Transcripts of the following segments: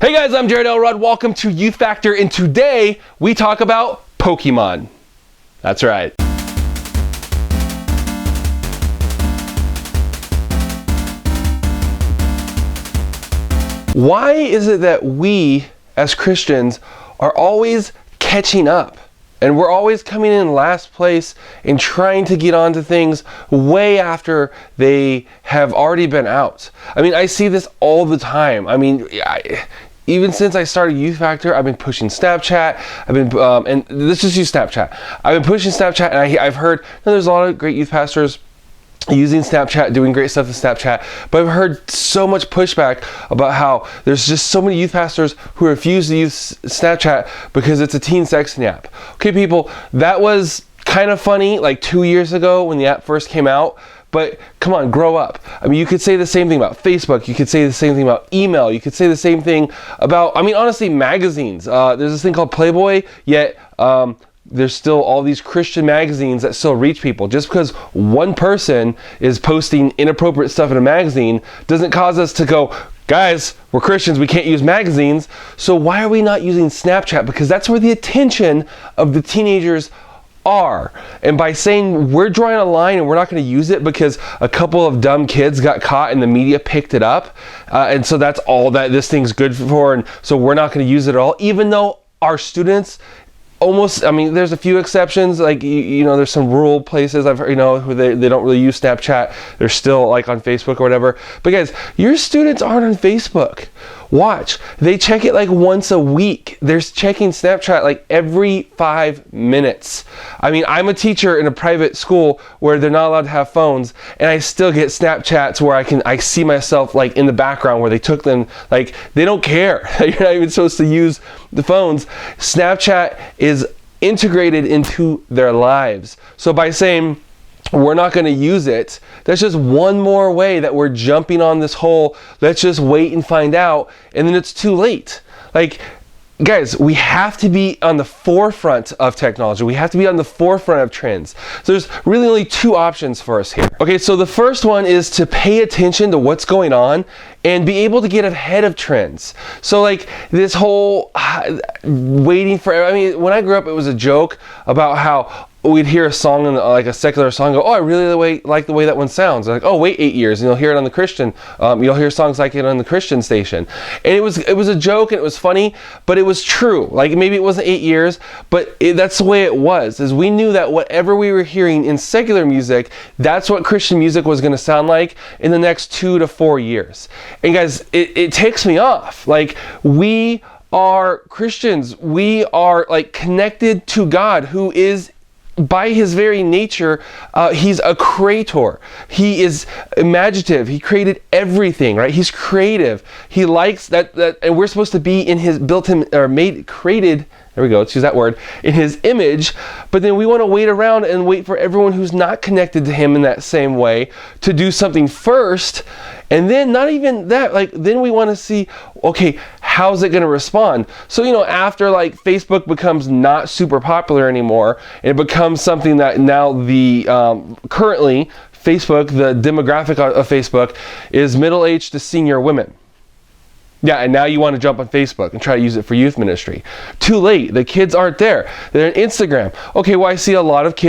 Hey guys, I'm Jared Elrod. Welcome to Youth Factor, and today we talk about Pokemon. That's right. Why is it that we as Christians are always catching up? And we're always coming in last place and trying to get onto things way after they have already been out. I mean, I see this all the time. I mean, even since I started Youth Factor, I've been pushing Snapchat. And let's just use Snapchat. I've been pushing Snapchat, and I've heard there's a lot of great youth pastors using Snapchat, doing great stuff with Snapchat, but I've heard so much pushback about how there's just so many youth pastors who refuse to use Snapchat because it's a teen sexting app. Okay, people, that was kind of funny like 2 years ago when the app first came out, but come on, grow up. I mean, you could say the same thing about Facebook, you could say the same thing about email, you could say the same thing about, I mean, honestly, magazines. There's this thing called Playboy, yet there's still all these Christian magazines that still reach people. Just because one person is posting inappropriate stuff in a magazine doesn't cause us to go, guys, we're Christians, we can't use magazines. So why are we not using Snapchat? Because that's where the attention of the teenagers are. And by saying we're drawing a line and we're not going to use it because a couple of dumb kids got caught and the media picked it up, and so that's all that this thing's good for, and so we're not going to use it at all, even though our students almost, I mean, there's a few exceptions, like, you know, there's some rural places I've heard, you know, who they don't really use Snapchat. They're still like on Facebook or whatever. But guys, your students aren't on Facebook. Watch, they check it like once a week. They're checking Snapchat like every 5 minutes. I mean, I'm a teacher in a private school where they're not allowed to have phones, and I still get Snapchats where I see myself like in the background where they took them, like they don't care. You're not even supposed to use the phones. Snapchat is integrated into their lives. So by saying we're not going to use it, that's just one more way that we're jumping on this whole let's just wait and find out, and then it's too late. Like, guys, we have to be on the forefront of technology. We have to be on the forefront of trends. So there's really only two options for us here. Okay, so the first one is to pay attention to what's going on and be able to get ahead of trends. So like this whole waiting for, I mean, when I grew up, it was a joke about how we'd hear a song, like a secular song, go, oh, I really like the way that one sounds. Like, oh, wait 8 years, and you'll hear it on the Christian, you'll hear songs like it on the Christian station. And it was a joke, and it was funny, but it was true. Like, maybe it wasn't 8 years, but that's the way it was, is we knew that whatever we were hearing in secular music, that's what Christian music was going to sound like in the next 2 to 4 years. And guys, it takes me off. Like, we are Christians. We are like connected to God, who is, by his very nature, he's a creator. He is imaginative. He created everything, right? He's creative. He likes that, and we're supposed to be in his created, there we go, let's use that word, in his image. But then we want to wait around and wait for everyone who's not connected to him in that same way to do something first. And then not even that, like, then we want to see, okay, how's it going to respond? So, you know, after like Facebook becomes not super popular anymore, and it becomes something that now currently Facebook, the demographic of Facebook is middle-aged to senior women. Yeah, and now you want to jump on Facebook and try to use it for youth ministry. Too late. The kids aren't there. They're on Instagram. Okay, well, I see a lot of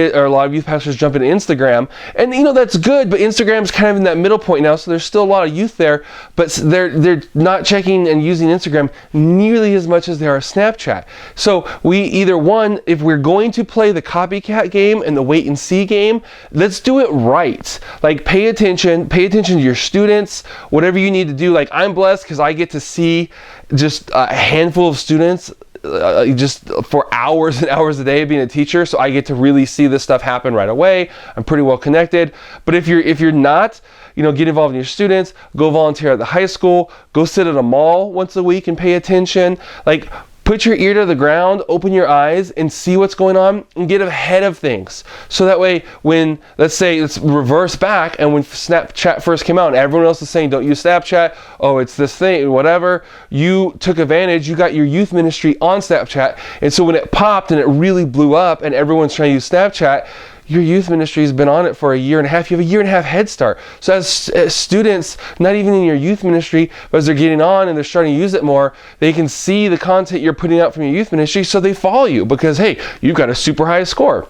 youth pastors jump into Instagram, and you know that's good, but Instagram's kind of in that middle point now, so there's still a lot of youth there, but they're not checking and using Instagram nearly as much as they are Snapchat. So we either, one, if we're going to play the copycat game and the wait and see game, let's do it right. Like, pay attention to your students, whatever you need to do. Like, I'm blessed because I get to see just a handful of students just for hours and hours a day being a teacher, so I get to really see this stuff happen right away. I'm pretty well connected. But if you're not, you know, get involved in your students, go volunteer at the high school, go sit at a mall once a week and pay attention. Like, put your ear to the ground, open your eyes, and see what's going on, and get ahead of things. So that way, when, let's reverse back, and when Snapchat first came out, and everyone else is saying, don't use Snapchat, oh, it's this thing, whatever, you took advantage, you got your youth ministry on Snapchat, and so when it popped and it really blew up, and everyone's trying to use Snapchat, your youth ministry has been on it for a year and a half. You have a year and a half head start. So as students, not even in your youth ministry, but as they're getting on and they're starting to use it more, they can see the content you're putting out from your youth ministry, so they follow you because, hey, you've got a super high score.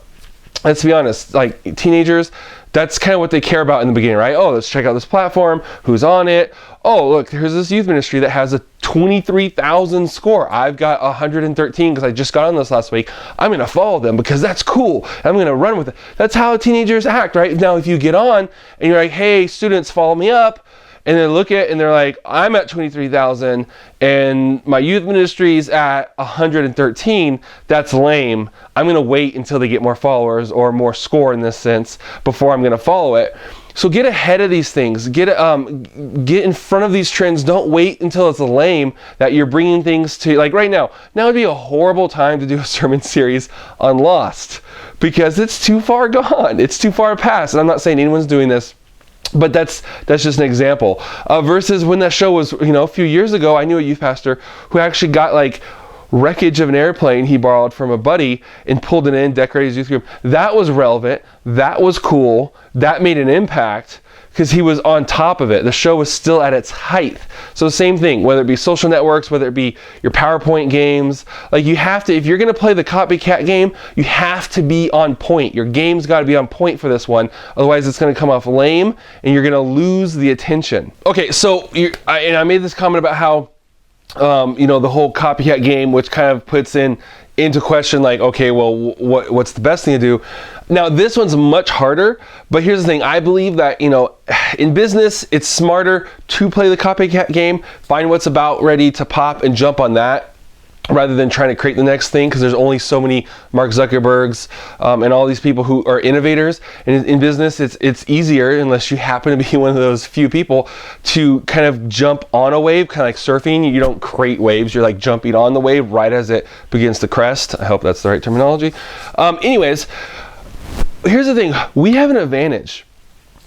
Let's be honest, like teenagers, that's kind of what they care about in the beginning, right? Oh, let's check out this platform, who's on it. Oh, look, here's this youth ministry that has a 23,000 score. I've got 113 because I just got on this last week. I'm going to follow them because that's cool. I'm going to run with it. That's how teenagers act, right? Now, if you get on and you're like, hey, students, follow me up, and they look at it and they're like, I'm at 23,000 and my youth ministry's at 113. That's lame. I'm going to wait until they get more followers or more score in this sense before I'm going to follow it. So get ahead of these things. Get in front of these trends. Don't wait until it's lame that you're bringing things to, like right now. Now would be a horrible time to do a sermon series on Lost because it's too far gone. It's too far past. And I'm not saying anyone's doing this, but that's just an example. Versus when that show was, a few years ago, I knew a youth pastor who actually got like wreckage of an airplane he borrowed from a buddy and pulled it in, decorated his youth group. That was relevant. That was cool. That made an impact because he was on top of it. The show was still at its height. So the same thing, whether it be social networks, whether it be your PowerPoint games, like you have to, if you're going to play the copycat game, you have to be on point. Your game's got to be on point for this one. Otherwise it's going to come off lame and you're going to lose the attention. Okay, so I made this comment about how the whole copycat game, which kind of puts into question, like, okay, well, what's the best thing to do? Now, this one's much harder, but here's the thing. I believe that, in business, it's smarter to play the copycat game, find what's about ready to pop and jump on that, rather than trying to create the next thing, because there's only so many Mark Zuckerbergs and all these people who are innovators. And in business, it's easier, unless you happen to be one of those few people, to kind of jump on a wave, kind of like surfing. You don't create waves, you're like jumping on the wave right as it begins to crest. I hope that's the right terminology. Anyways, here's the thing. We have an advantage.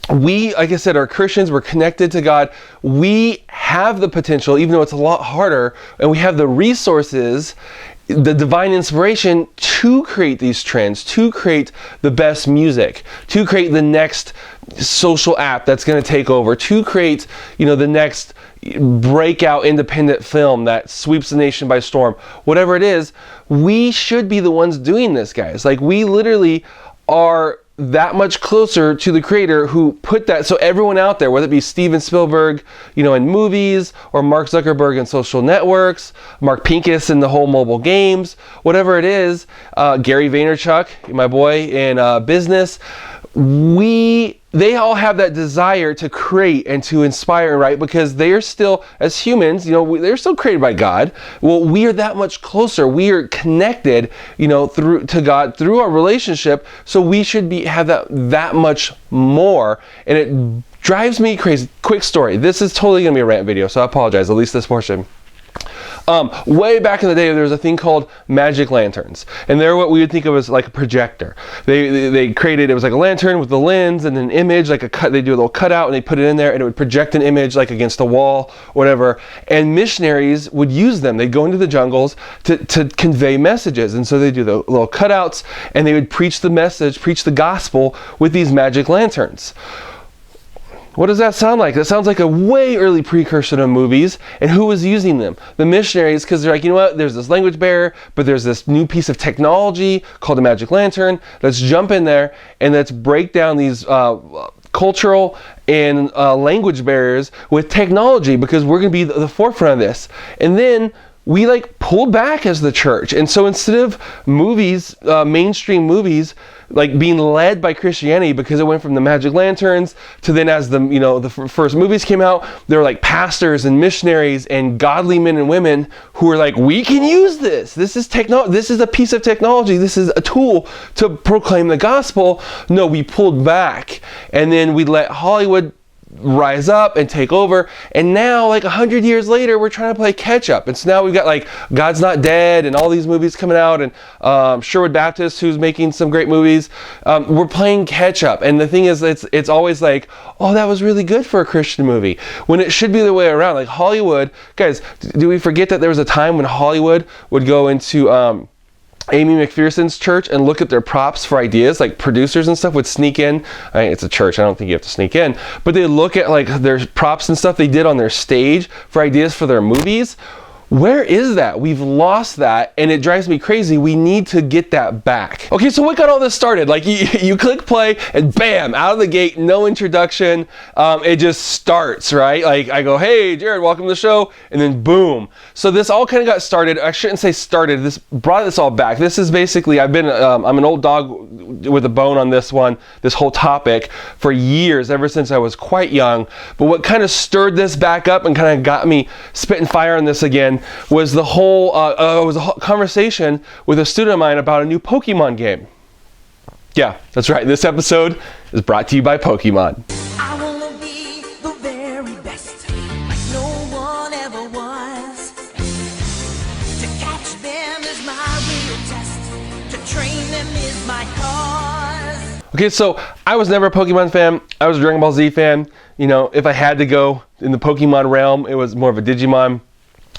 We, like I said, are Christians. We're connected to God. We have the potential, even though it's a lot harder, and we have the resources, the divine inspiration to create these trends, to create the best music, to create the next social app that's going to take over, to create, the next breakout independent film that sweeps the nation by storm. Whatever it is, we should be the ones doing this, guys. Like, we literally are that much closer to the creator who put that. So everyone out there, whether it be Steven Spielberg, in movies, or Mark Zuckerberg in social networks, Mark Pincus in the whole mobile games, whatever it is, Gary Vaynerchuk, my boy, in business, they all have that desire to create and to inspire, right? Because they are still, as humans, they're still created by God. Well, we are that much closer. We are connected, through to God through our relationship. So we should have that much more. And it drives me crazy. Quick story. This is totally gonna be a rant video, so I apologize. At least this portion. Way back in the day, there was a thing called magic lanterns, and they're what we would think of as like a projector. They created, it was like a lantern with the lens and an image, like they do a little cutout and they put it in there and it would project an image like against a wall, whatever. And missionaries would use them. They'd go into the jungles to convey messages, and so they do the little cutouts and they would preach the message, preach the gospel with these magic lanterns. What does that sound like? That sounds like a way early precursor to movies. And who was using them? The missionaries, because they're like, you know what? There's this language barrier, but there's this new piece of technology called a magic lantern. Let's jump in there and let's break down these cultural and language barriers with technology, because we're going to be the forefront of this. And then we pulled back as the church. And so instead of movies, mainstream movies, being led by Christianity, because it went from the magic lanterns to then, as the first movies came out, there were pastors and missionaries and godly men and women who were like, we can use this. This is This is a piece of technology. This is a tool to proclaim the gospel. No, we pulled back, and then we let Hollywood rise up and take over, and now 100 years later we're trying to play catch up. And so now we've got God's Not Dead and all these movies coming out, and Sherwood Baptist, who's making some great movies. We're playing catch up, and the thing is, it's always oh, that was really good for a Christian movie, when it should be the way around. Hollywood, guys, do we forget that there was a time when Hollywood would go into Amy McPherson's church and look at their props for ideas. Like producers and stuff would sneak in. I mean, it's a church, I don't think you have to sneak in, but they look at like their props and stuff they did on their stage for ideas for their movies. Where is that? We've lost that, and it drives me crazy. We need to get that back. Okay, so what got all this started? Like you click play and bam, out of the gate, no introduction. It just starts, right? Like I go, hey, Jared, welcome to the show. And then boom. So this all kind of got started. I shouldn't say started. This brought this all back. This is basically, I'm an old dog with a bone on this one, this whole topic for years, ever since I was quite young. But what kind of stirred this back up and kind of got me spitting fire on this again was the whole conversation with a student of mine about a new Pokemon game. Yeah, that's right. This episode is brought to you by Pokemon. I wanna be the very best, like no one ever was. To catch them is my real test. To train them is my cause. Okay, so I was never a Pokemon fan. I was a Dragon Ball Z fan. You know, if I had to go in the Pokemon realm, it was more of a Digimon,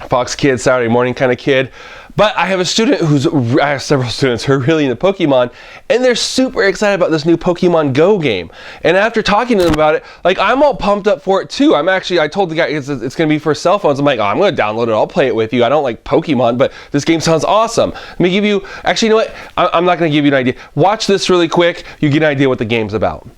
Fox Kid, Saturday morning kind of kid. But I have several students who are really into Pokemon, and they're super excited about this new Pokemon Go game. And after talking to them about it, like I'm all pumped up for it too. I told the guy it's going to be for cell phones. I'm like, oh, I'm going to download it. I'll play it with you. I don't like Pokemon, but this game sounds awesome. Let me give you, actually, you know what? I'm not going to give you an idea. Watch this really quick. You get an idea what the game's about.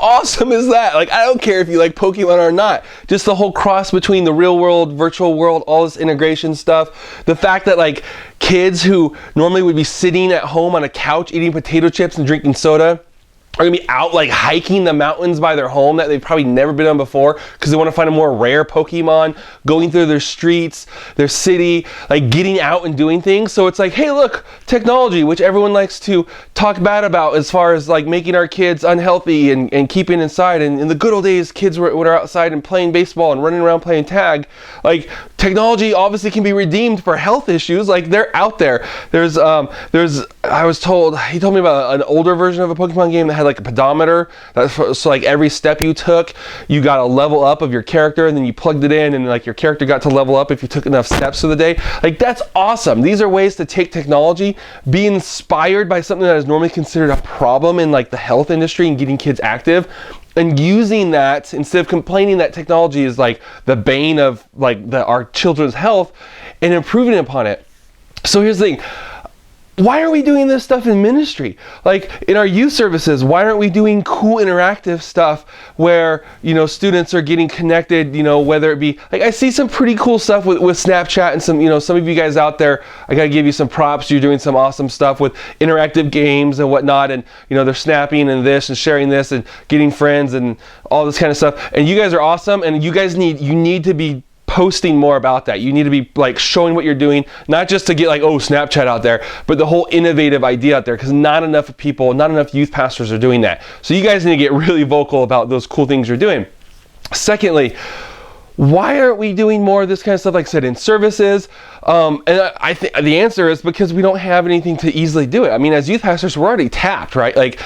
Awesome is that? Like, I don't care if you like Pokemon or not. Just the whole cross between the real world, virtual world, all this integration stuff. The fact that like kids who normally would be sitting at home on a couch eating potato chips and drinking soda are gonna be out like hiking the mountains by their home that they've probably never been on before because they want to find a more rare Pokemon, going through their streets, their city, like getting out and doing things. So it's like, hey, look, technology, which everyone likes to talk bad about as far as like making our kids unhealthy and keeping inside. And in the good old days, kids were outside and playing baseball and running around playing tag. Like technology obviously can be redeemed for health issues. Like they're out there. I was told, he told me about an older version of a Pokemon game that had like a pedometer. So like every step you took, you got a level up of your character, and then you plugged it in and like your character got to level up if you took enough steps for the day. Like that's awesome. These are ways to take technology, be inspired by something that is normally considered a problem in like the health industry and getting kids active, and using that instead of complaining that technology is like the bane of like our children's health, and improving upon it. So here's the thing. why are we doing this stuff in ministry? Like in our youth services, why aren't we doing cool interactive stuff where, students are getting connected, whether it be, like I see some pretty cool stuff with Snapchat and some of you guys out there, I gotta give you some props. You're doing some awesome stuff with interactive games and whatnot. And, they're snapping and this and sharing this and getting friends and all this kind of stuff. And you guys are awesome. And you guys need to be posting more about that. You need to be like showing what you're doing, not just to get like, oh, Snapchat out there, but the whole innovative idea out there, because not enough youth pastors are doing that. So you guys need to get really vocal about those cool things you're doing. Secondly, why aren't we doing more of this kind of stuff, like I said, in services? And I think the answer is because we don't have anything to easily do it. I mean, as youth pastors, we're already tapped, right? Like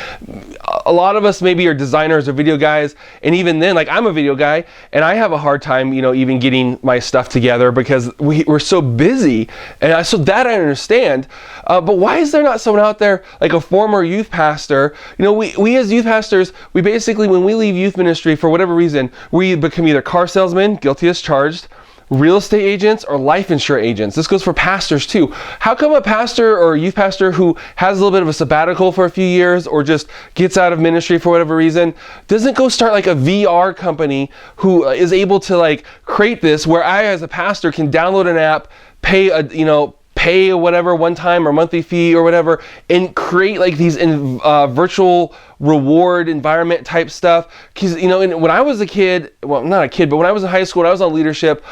a lot of us maybe are designers or video guys. And even then, like I'm a video guy and I have a hard time, even getting my stuff together because we're so busy. And so that I understand. But why is there not someone out there, like a former youth pastor? We as youth pastors, we basically, when we leave youth ministry for whatever reason, we become either car salesmen, guilty as charged, real estate agents, or life insurance agents. This goes for pastors too. How come a pastor or a youth pastor who has a little bit of a sabbatical for a few years or just gets out of ministry for whatever reason doesn't go start like a VR company who is able to like create this where I as a pastor can download an app, pay whatever one-time or monthly fee or whatever, and create like these virtual reward environment type stuff? Because when I was a kid, well, not a kid, but when I was in high school, when I was on leadership,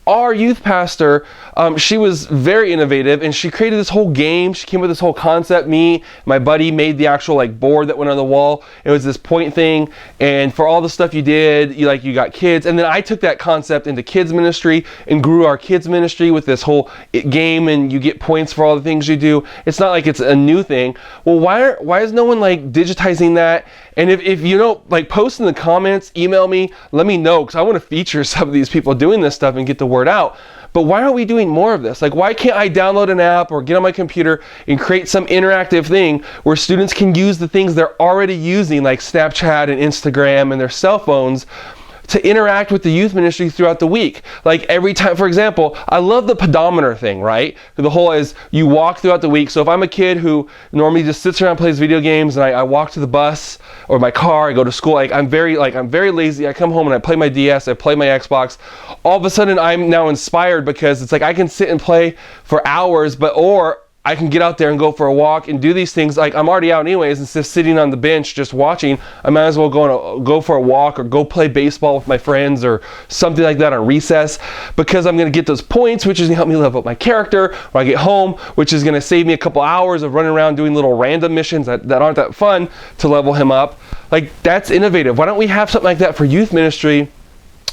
our youth pastor, she was very innovative and she created this whole game. She came with this whole concept. Me, my buddy made the actual like board that went on the wall. It was this point thing, and for all the stuff you did, you got kids. And then I took that concept into kids ministry and grew our kids ministry with this whole game, and you get points for all the things you do. It's not like it's a new thing. Well, why is no one like digitizing that? And if like post in the comments, email me, let me know, because I want to feature some of these people doing this stuff and get the word out. But why aren't we doing more of this? Like, why can't I download an app or get on my computer and create some interactive thing where students can use the things they're already using, like Snapchat and Instagram and their cell phones, to interact with the youth ministry throughout the week? Like every time, for example, I love the pedometer thing, right? The whole is you walk throughout the week. So if I'm a kid who normally just sits around and plays video games, and I walk to the bus or my car, I go to school, like I'm very lazy. I come home and I play my DS, I play my Xbox. All of a sudden I'm now inspired because it's like I can sit and play for hours, or I can get out there and go for a walk and do these things. Like I'm already out anyways, instead of sitting on the bench just watching, I might as well go for a walk or go play baseball with my friends or something like that on recess, because I'm going to get those points, which is going to help me level up my character when I get home, which is going to save me a couple hours of running around doing little random missions that aren't that fun to level him up. Like that's innovative. Why don't we have something like that for youth ministry,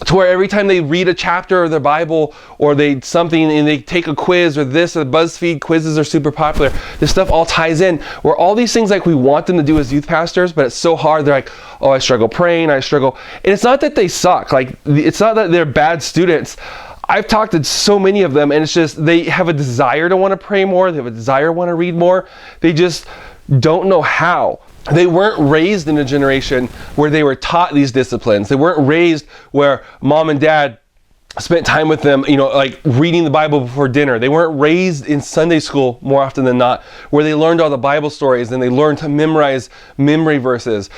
to where every time they read a chapter of their Bible or they something and they take a quiz or this, or BuzzFeed quizzes are super popular, this stuff all ties in, where all these things like we want them to do as youth pastors, but it's so hard. They're like, oh, I struggle praying, I struggle. And it's not that they suck. Like it's not that they're bad students. I've talked to so many of them, and it's just they have a desire to want to pray more. They have a desire to want to read more. They just don't know how. They weren't raised in a generation where they were taught these disciplines. They weren't raised where mom and dad spent time with them, like reading the Bible before dinner. They weren't raised in Sunday school more often than not, where they learned all the Bible stories and they learned to memorize memory verses.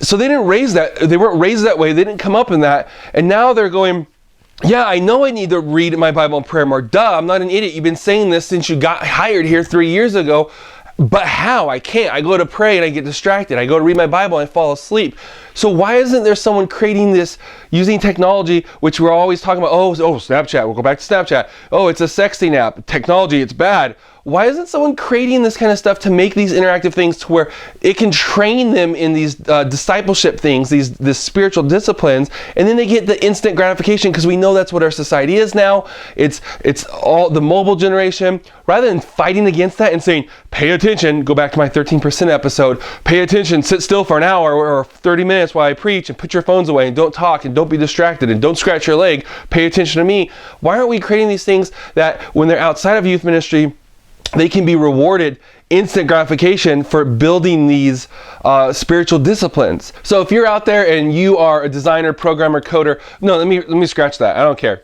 So they weren't raised that way. They didn't come up in that. And now they're going, yeah, I know I need to read my Bible and prayer more. Duh, I'm not an idiot. You've been saying this since you got hired here 3 years ago. But how? I can't. I go to pray and I get distracted. I go to read my Bible and I fall asleep. So why isn't there someone creating this using technology, which we're always talking about? Oh, Snapchat. We'll go back to Snapchat. Oh, it's a sexting app. Technology, it's bad. Why isn't someone creating this kind of stuff to make these interactive things to where it can train them in these discipleship things, these spiritual disciplines, and then they get the instant gratification, because we know that's what our society is now. It's all the mobile generation. Rather than fighting against that and saying, pay attention, go back to my 13% episode, pay attention, sit still for an hour or 30 minutes while I preach, and put your phones away and don't talk and don't be distracted and don't scratch your leg, pay attention to me. Why aren't we creating these things that when they're outside of youth ministry, they can be rewarded instant gratification for building these spiritual disciplines? So if you're out there and you are a designer, programmer, coder, no, let me scratch that. I don't care.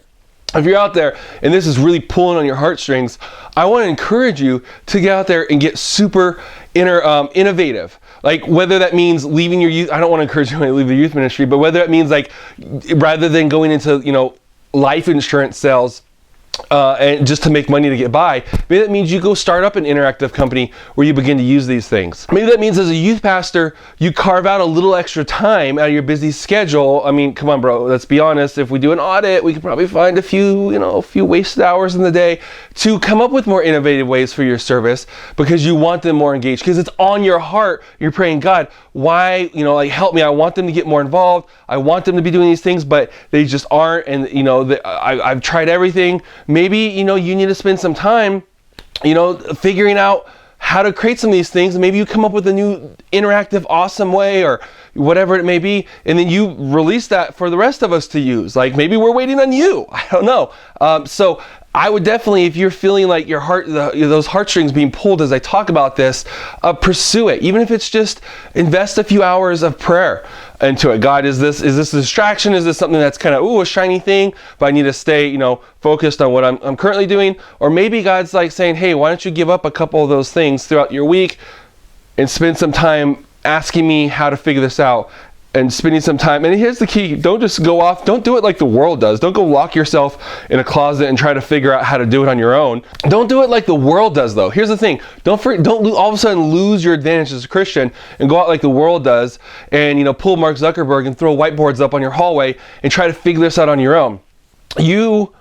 if you're out there and this is really pulling on your heartstrings, I want to encourage you to get out there and get super innovative. Like whether that means leaving your youth, I don't want to encourage you to leave the youth ministry, but whether it means like rather than going into, life insurance sales, and just to make money to get by, maybe that means you go start up an interactive company where you begin to use these things. Maybe that means as a youth pastor, you carve out a little extra time out of your busy schedule. I mean, come on, bro, let's be honest. If we do an audit, we could probably find a few wasted hours in the day to come up with more innovative ways for your service because you want them more engaged, because it's on your heart. You're praying, God, why, help me. I want them to get more involved. I want them to be doing these things, but they just aren't. And, I've tried everything. Maybe, you need to spend some time, figuring out how to create some of these things. Maybe you come up with a new interactive, awesome way or whatever it may be, and then you release that for the rest of us to use. Like maybe we're waiting on you. I don't know. So I would definitely, if you're feeling like your heart, those heartstrings being pulled as I talk about this, pursue it. Even if it's just invest a few hours of prayer into it. God, is this a distraction? Is this something that's kind of a shiny thing, but I need to stay focused on what I'm currently doing? Or maybe God's like saying, hey, why don't you give up a couple of those things throughout your week and spend some time asking me how to figure this out, and spending some time. And here's the key: don't just go off. Don't do it like the world does. Don't go lock yourself in a closet and try to figure out how to do it on your own. Don't do it like the world does, though. Here's the thing: don't all of a sudden lose your advantage as a Christian and go out like the world does, and pull Mark Zuckerberg and throw whiteboards up on your hallway and try to figure this out on your own. You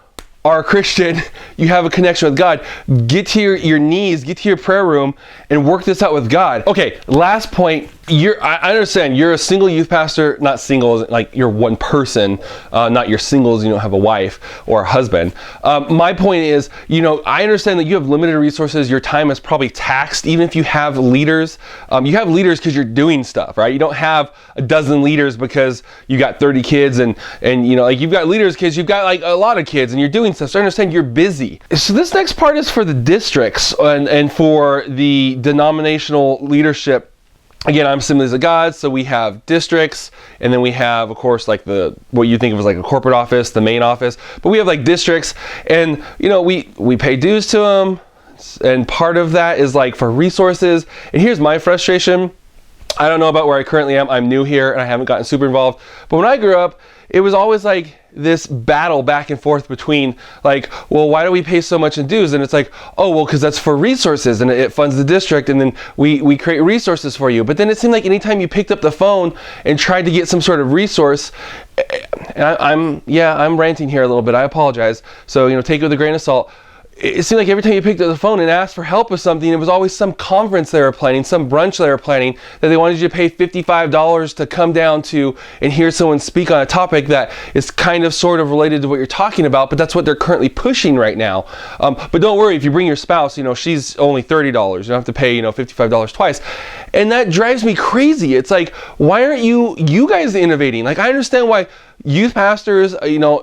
are a Christian, you have a connection with God. Get to your knees, get to your prayer room, and work this out with God. Okay, last point. I understand you're a single youth pastor, not single, like you're one person, not you're singles, you don't have a wife or a husband. My point is, I understand that you have limited resources. Your time is probably taxed, even if you have leaders. You have leaders because you're doing stuff, right? You don't have a dozen leaders because you got 30 kids and you've got leaders because you've got like a lot of kids and you're doing stuff. So I understand you're busy. So this next part is for the districts and for the denominational leadership. Again, I'm Assemblies of God, so we have districts, and then we have, of course, like what you think of as like a corporate office, the main office. But we have like districts, and we pay dues to them, and part of that is like for resources. And here's my frustration. I don't know about where I currently am. I'm new here, and I haven't gotten super involved. But when I grew up, it was always like this battle back and forth between like, well, why do we pay so much in dues? And it's like, oh, well, because that's for resources and it funds the district, and then we create resources for you. But then it seemed like anytime you picked up the phone and tried to get some sort of resource, and I'm ranting here a little bit, I apologize. So, take it with a grain of salt. It seemed like every time you picked up the phone and asked for help with something, it was always some conference they were planning, some brunch they were planning, that they wanted you to pay $55 to come down to and hear someone speak on a topic that is kind of sort of related to what you're talking about, but that's what they're currently pushing right now. But don't worry, if you bring your spouse, she's only $30. You don't have to pay, $55 twice. And that drives me crazy. It's like, why aren't you guys innovating? Like, I understand why youth pastors,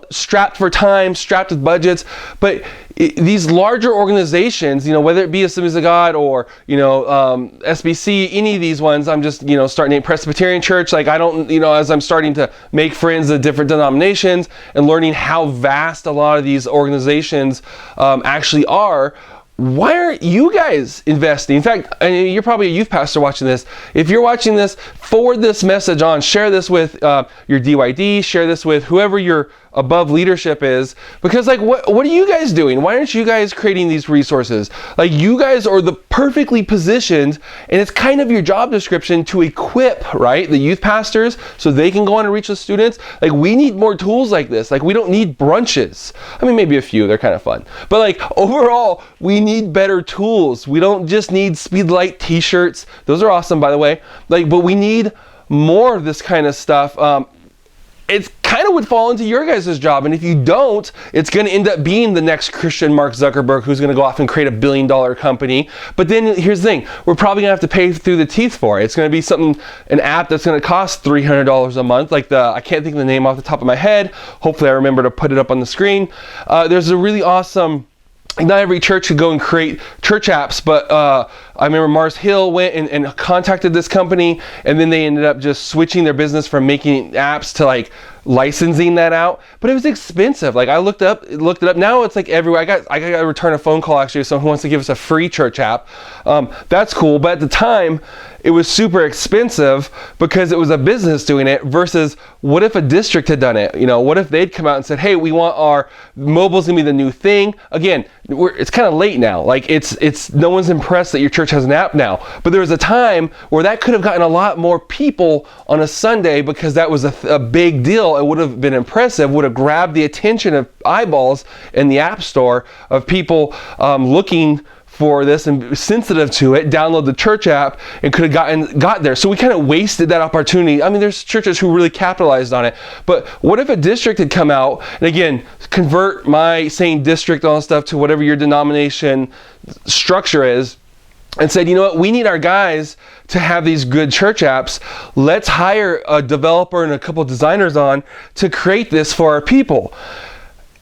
strapped for time, strapped with budgets, but these larger organizations, whether it be Assemblies of God or, SBC, any of these ones, I'm just, starting a Presbyterian church. Like I don't, as I'm starting to make friends of different denominations and learning how vast a lot of these organizations actually are, why aren't you guys investing? In fact, you're probably a youth pastor watching this. If you're watching this, forward this message on. Share this with your DYD. Share this with whoever your above leadership is. Because what are you guys doing? Why aren't you guys creating these resources? Like, you guys are the perfectly positioned, and it's kind of your job description to equip, right, the youth pastors so they can go on and reach the students. Like, we need more tools like this. Like, we don't need brunches. I mean, maybe a few, they're kind of fun. But overall, we need better tools. We don't just need Speedlight t-shirts. Those are awesome, by the way. But we need more of this kind of stuff. It kind of would fall into your guys' job, and if you don't, it's going to end up being the next Christian Mark Zuckerberg who's going to go off and create $1 billion company. But then here's the thing: we're probably going to have to pay through the teeth for it. It's going to be an app that's going to cost $300 a month. I can't think of the name off the top of my head. Hopefully, I remember to put it up on the screen. There's a really awesome. Not every church could go and create church apps, but I remember Mars Hill went and contacted this company, and then they ended up just switching their business from making apps to like licensing that out. But it was expensive. Like I looked it up. Now it's like everywhere. I got to return a phone call actually to someone who wants to give us a free church app. That's cool. But at the time, it was super expensive because it was a business doing it versus what if a district had done it? You know, what if they'd come out and said, hey, we want our mobile's gonna be the new thing. Again, it's kind of late now. Like it's no one's impressed that your church has an app now. But there was a time where that could have gotten a lot more people on a Sunday because that was a big deal. It would have been impressive, would have grabbed the attention of eyeballs in the App Store of people looking for this and sensitive to it, download the church app and could have got there. So we kind of wasted that opportunity. I mean, there's churches who really capitalized on it. But what if a district had come out, and again, convert my saying district and all that stuff to whatever your denomination structure is, and said, you know what, we need our guys to have these good church apps. Let's hire a developer and a couple designers on to create this for our people.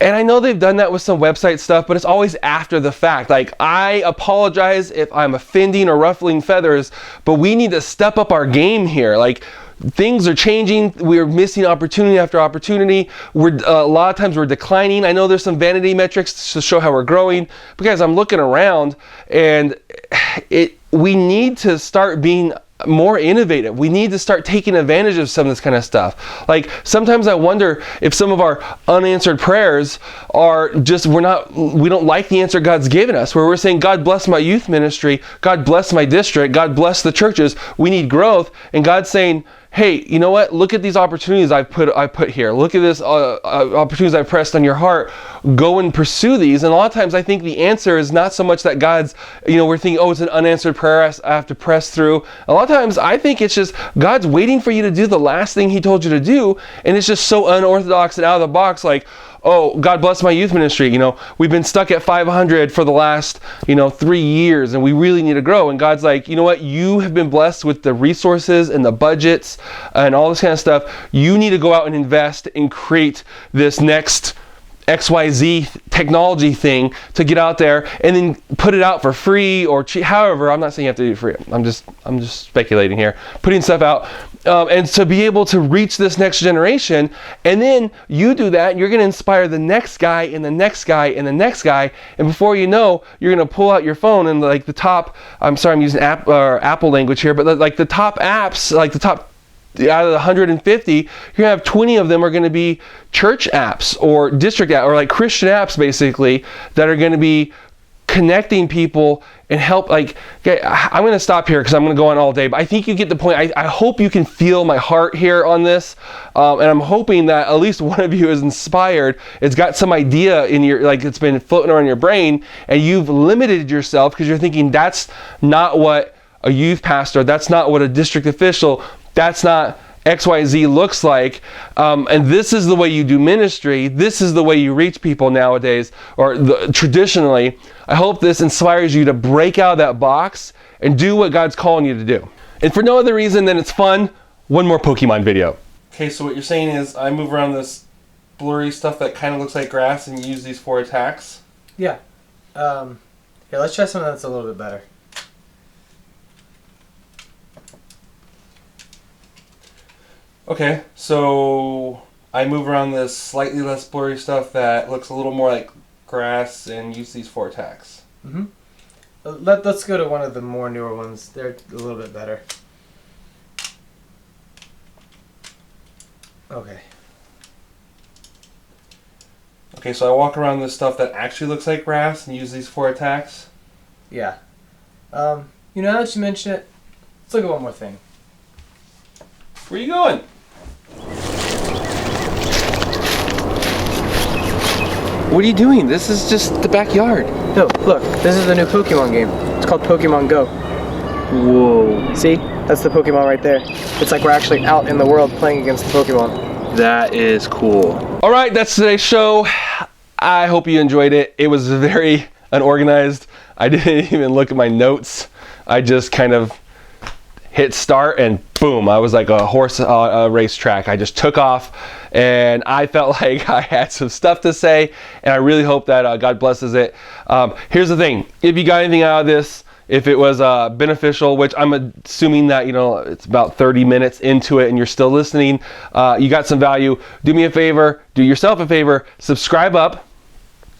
And I know they've done that with some website stuff, but it's always after the fact. Like, I apologize if I'm offending or ruffling feathers, but we need to step up our game here. Like, things are changing. We're missing opportunity after opportunity. A lot of times we're declining. I know there's some vanity metrics to show how we're growing, but guys, I'm looking around and we need to start being more innovative. We need to start taking advantage of some of this kind of stuff. Like sometimes I wonder if some of our unanswered prayers are just we don't like the answer God's given us, where we're saying, God bless my youth ministry, God bless my district, God bless the churches, we need growth, and God's saying, hey, you know what? Look at these opportunities I put here. Look at this opportunities I've pressed on your heart. Go and pursue these. And a lot of times I think the answer is not so much that God's, we're thinking, oh, it's an unanswered prayer I have to press through. A lot of times I think it's just God's waiting for you to do the last thing he told you to do. And it's just so unorthodox and out of the box, like, oh, God bless my youth ministry. We've been stuck at 500 for the last, 3 years, and we really need to grow. And God's like, you know what? You have been blessed with the resources and the budgets and all this kind of stuff. You need to go out and invest and create this next XYZ technology thing to get out there and then put it out for free or however. I'm not saying you have to do it free. I'm just speculating here, putting stuff out. And to be able to reach this next generation, and then you do that, you're going to inspire the next guy and the next guy and the next guy, and before you know, you're going to pull out your phone and like the top, I'm using Apple language here, but like the top apps, like the top out of the 150, you're gonna have 20 of them are going to be church apps or district apps or like Christian apps basically that are going to be connecting people and help. Like, okay, I'm going to stop here because I'm going to go on all day, but I think you get the point. I hope you can feel my heart here on this, and I'm hoping that at least one of you is inspired. It's got some idea in your, like it's been floating around your brain, and you've limited yourself because you're thinking that's not what a youth pastor, that's not what a district official, that's not XYZ looks like, and this is the way you do ministry, this is the way you reach people nowadays, or traditionally. I hope this inspires you to break out of that box and do what God's calling you to do. And for no other reason than it's fun, one more Pokemon video. Okay, so what you're saying is I move around this blurry stuff that kind of looks like grass and use these 4 attacks? Yeah. Here, let's try something that's a little bit better. Okay, so I move around this slightly less blurry stuff that looks a little more like grass and use these 4 attacks. Mm-hmm. Let's go to one of the more newer ones. They're a little bit better. Okay. Okay, so I walk around this stuff that actually looks like grass and use these 4 attacks? Yeah. Now that you mention it, let's look at one more thing. Where are you going? What are you doing? This is just the backyard. No, look, this is the new Pokemon game. It's called Pokemon Go. Whoa. See? That's the Pokemon right there. It's like we're actually out in the world playing against the Pokemon. That is cool. All right, that's today's show. I hope you enjoyed it. It was very unorganized. I didn't even look at my notes. I just kind of hit start and boom, I was like a horse a racetrack. I just took off and I felt like I had some stuff to say, and I really hope that God blesses it. Here's the thing, if you got anything out of this, if it was beneficial, which I'm assuming that, you know, it's about 30 minutes into it and you're still listening, you got some value, do me a favor, do yourself a favor, subscribe up.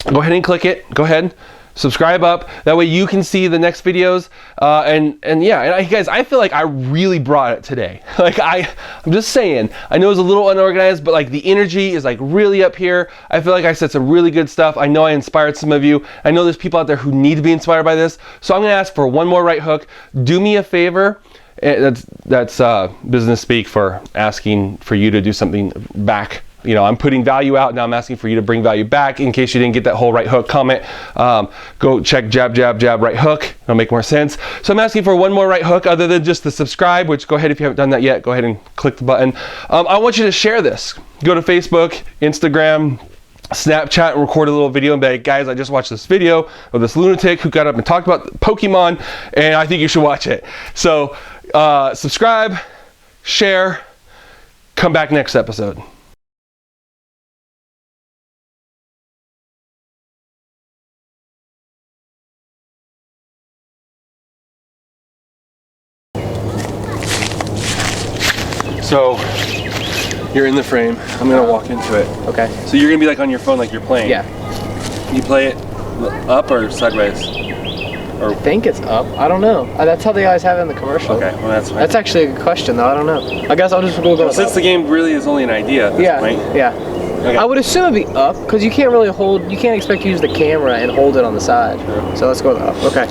Go ahead and click it. Go ahead, subscribe up. That way you can see the next videos. Guys, I feel like I really brought it today. Like I'm just saying, I know it's a little unorganized, but like the energy is like really up here. I feel like I said some really good stuff. I know I inspired some of you. I know there's people out there who need to be inspired by this. So I'm gonna ask for one more right hook. Do me a favor. That's business speak for asking for you to do something back. You know, I'm putting value out, now I'm asking for you to bring value back. In case you didn't get that whole right hook comment, go check jab, jab, jab, right hook. It'll make more sense. So I'm asking for one more right hook other than just the subscribe, which go ahead, if you haven't done that yet, go ahead and click the button. I want you to share this. Go to Facebook, Instagram, Snapchat, and record a little video and be like, guys, I just watched this video of this lunatic who got up and talked about Pokemon, and I think you should watch it. So subscribe, share, come back next episode. So you're in the frame. I'm gonna walk into it. Okay. So you're gonna be like on your phone, like you're playing. Yeah. You play it up or sideways? Or I think it's up. I don't know. That's how they always have it in the commercial. okay. Well, that's fine. That's actually a good question, though. I don't know. I guess I'll just go Since up. the game really is only an idea at this point. Yeah. Okay. I would assume it'd be up because you can't really hold. You can't expect to use the camera and hold it on the side. True. So let's go with up. Okay.